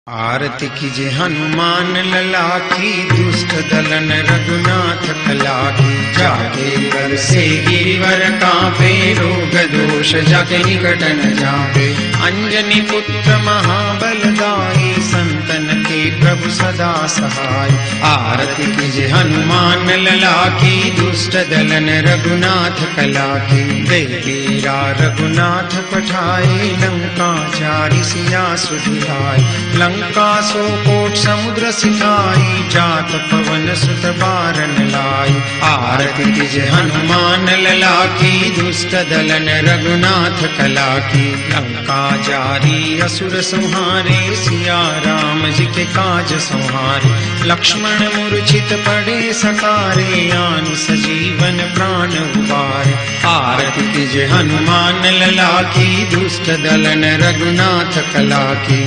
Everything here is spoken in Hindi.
आरती कीजे हनुमान लला की, दुष्ट दलन रघुनाथ कला की। जाके कर से गिरिवर कांपे, रोग दोष जाके निकट न जापे। अंजनी पुत्र महाबलदाई, संतन के प्रभु सदा सहाय। आरती कीजे हनुमान लला की, दुष्ट दलन रघुनाथ कला की। देवीरा रघुनाथ पठाए, लंका चारि सिया सुधियाए। लंका सो कोट समुद्र सिकाई, जात पवन सुत बारन लाई। आरती कीजे हनुमान लला की, दुष्ट दलन रघुनाथ कला की। लंका जारी असुर संहारे, सिया राम जी के काज संहारे। लक्ष्मण मूर्छित पड़े सकारे, आन सजीवन प्राण उबारे। आरती कीजे हनुमान लला की, दुष्ट दलन रघुनाथ कला की।